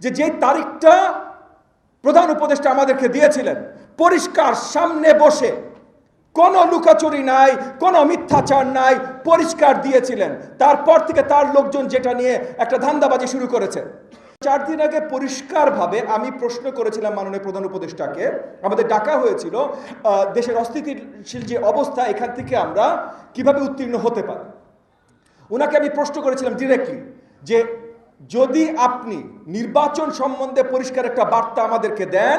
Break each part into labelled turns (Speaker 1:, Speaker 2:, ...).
Speaker 1: যে তারিখটা প্রধান উপদেষ্টা আমাদেরকে দিয়েছিলেন, পরিষ্কার সামনে বসে, কোনো লুকাচুরি নাই, কোনো মিথ্যাচার নাই, পরিষ্কার দিয়েছিলেন। তারপর থেকে তার লোকজন যেটা নিয়ে একটা ধান্দাবাজি শুরু করেছে। 4 দিন আগে পরিষ্কারভাবে আমি প্রশ্ন করেছিলাম মাননীয় প্রধান উপদেষ্টাকে, আমাদের ডাকা হয়েছিল দেশের অস্থিতিশীল যে অবস্থা, এখান থেকে আমরা কিভাবে উত্তীর্ণ হতে পারি। ওনাকে আমি প্রশ্ন করেছিলাম ডিরেক্টলি যে যদি আপনি নির্বাচন সম্বন্ধে পরিষ্কার একটা বার্তা আমাদেরকে দেন,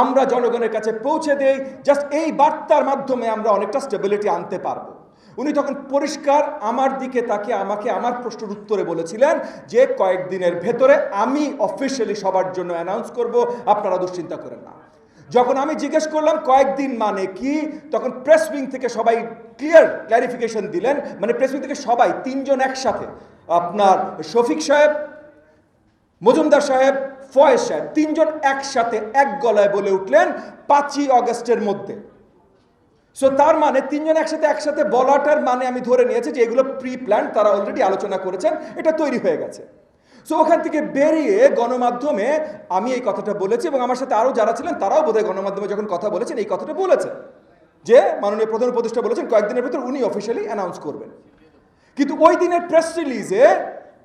Speaker 1: আমরা জনগণের কাছে পৌঁছে দেই, জাস্ট এই বার্তার মাধ্যমে আমরা অনেকটা স্টেবিলিটি আনতে পারবো। উনি তখন পরিষ্কার আমার দিকে তাকিয়ে আমাকে আমার প্রশ্নের উত্তরে বলেছিলেন যে কয়েকদিনের ভেতরে আমি অফিসিয়ালি সবার জন্য অ্যানাউন্স করব, আপনারা দুশ্চিন্তা করেন না। যখন আমি জিজ্ঞেস করলাম কয়েকদিন মানে কি, তখন প্রেস উইং থেকে সবাই ক্লারিফিকেশন দিলেন। মানে প্রেস উইং থেকে সবাই, 3 জন একসাথে, আপনার শফিক সাহেব, মজুমদার সাহেব, ফয়েজ সাহেব, 3 জন একসাথে এক গলায় বলে উঠলেন 5ই অগস্টের মধ্যে। সো তার মানে 3 জন একসাথে বলাটার মানে আমি ধরে নিয়েছি যে এগুলো প্রি প্ল্যান, তারা অলরেডি আলোচনা করেছেন, এটা তৈরি হয়ে গেছে। সো ওখান থেকে বেরিয়ে গণমাধ্যমে আমি এই কথাটা বলেছি, এবং আমার সাথে আরও যারা ছিলেন তারাও বোধহয় গণমাধ্যমে যখন কথা বলেছেন এই কথাটা বলেছেন যে মাননীয় প্রধান উপদেষ্টা বলেছেন কয়েকদিনের ভেতর উনি অফিসিয়ালি অ্যানাউন্স করবেন। কিন্তু ওই দিনের প্রেস রিলিজে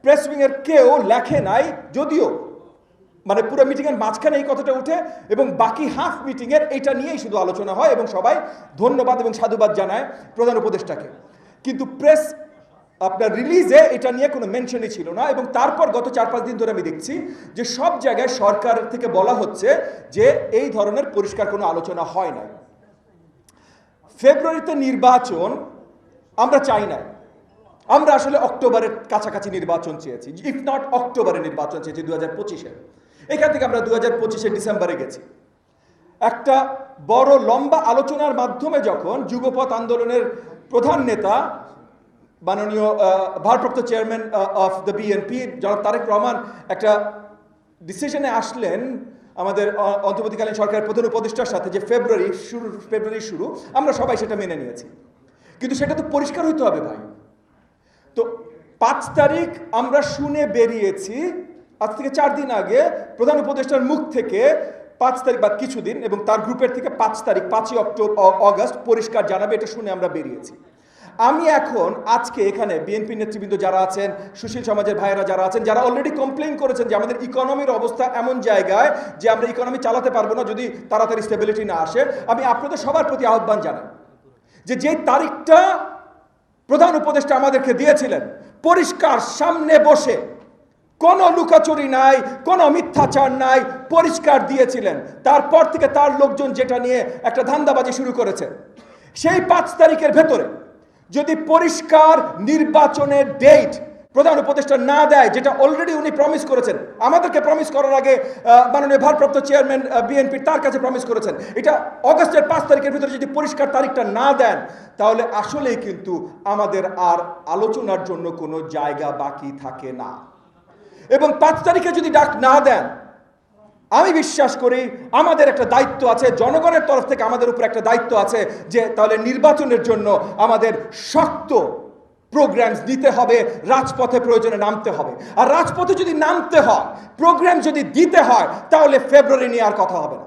Speaker 1: প্রেস উইংয়ের কেউ লেখে নাই, যদিও মানে পুরো মিটিংয়ের মাঝখানে এই কথাটা উঠে এবং বাকি হাফ মিটিংয়ের এইটা নিয়েই শুধু আলোচনা হয় এবং সবাই ধন্যবাদ এবং সাধুবাদ জানায় প্রধান উপদেষ্টাকে। কিন্তু প্রেস আপনার রিলিজে এটা নিয়ে কোনো মেনশনই ছিল না। এবং তারপর গত 4-5 দিন ধরে আমি দেখছি যে সব জায়গায় সরকার থেকে বলা হচ্ছে যে এই ধরনের পরিষ্কার কোনো আলোচনা হয় না। ফেব্রুয়ারিতে নির্বাচন আমরা চাই না, আমরা আসলে অক্টোবরের কাছাকাছি নির্বাচন চেয়েছি, ইফ নট অক্টোবরে নির্বাচন চেয়েছি 2025-এ। এখান থেকে আমরা 2025-এর ডিসেম্বরে গেছি। একটা বড় লম্বা আলোচনার মাধ্যমে যখন যুগপথ আন্দোলনের প্রধান নেতা মাননীয় ভারপ্রাপ্ত চেয়ারম্যান অফ দ্য বিএনপি জনাব তারেক রহমান একটা ডিসিশনে আসলেন আমাদের অন্তর্বর্তীকালীন সরকারের প্রধান উপদেষ্টার সাথে যে ফেব্রুয়ারি শুরু, আমরা সবাই সেটা মেনে নিয়েছি। কিন্তু সেটা তো পরিষ্কার হইতে হবে ভাই। তো 5 তারিখ আমরা শুনে বেরিয়েছি, আজ থেকে 4 দিন আগে প্রধান উপদেষ্টার মুখ থেকে 5 তারিখ বা কিছুদিন, এবং তার গ্রুপের থেকে 5 তারিখ 5ই অগস্ট পরিষ্কার জানাবে, এটা শুনে আমরা বেরিয়েছি। আমি এখন আজকে এখানে বিএনপি নেতৃবৃন্দ যারা আছেন, সুশীল সমাজের ভাইয়েরা যারা আছেন, যারা অলরেডি কমপ্লেইন করেছেন যে আমাদের ইকোনমির অবস্থা এমন জায়গায় যে আমরা ইকোনমি চালাতে পারবো না যদি তাড়াতাড়ি স্টেবিলিটি না আসে, আমি আপনাদের সবার প্রতি আহ্বান জানাই যে তারিখটা প্রধান উপদেষ্টা আমাদেরকে দিয়েছিলেন, পরিষ্কার সামনে বসে, কোনো লুকাচুরি নাই, কোনো মিথ্যাচার নাই, পরিষ্কার দিয়েছিলেন। তারপর থেকে তার লোকজন যেটা নিয়ে একটা ধান্দাবাজি শুরু করেছে। সেই 5 তারিখের ভেতরে যদি পরিষ্কার নির্বাচনের ডেট প্রধান উপদেষ্টা না দেয়, যেটা অলরেডি উনি প্রমিস করেছেন, আমাদেরকে প্রমিস করার আগে মাননীয় ভারপ্রাপ্ত চেয়ারম্যান বিএনপি তার কাছে প্রমিস করেছেন, এটা অগস্টের 5 তারিখের ভিতরে যদি পরিষ্কার তারিখটা না দেন, তাহলে আসলেই কিন্তু আমাদের আর আলোচনার জন্য কোনো জায়গা বাকি থাকে না। এবং 5 তারিখে যদি ডাক না দেন, আমি বিশ্বাস করি আমাদের একটা দায়িত্ব আছে, জনগণের তরফ থেকে আমাদের উপর একটা দায়িত্ব আছে যে তাহলে নির্বাচনের জন্য আমাদের শক্ত প্রোগ্রাম দিতে হবে, রাজপথে প্রয়োজনে নামতে হবে। আর রাজপথে যদি নামতে হয়, প্রোগ্রাম যদি দিতে হয়, তাহলে ফেব্রুয়ারি নিয়ে আর কথা হবে না।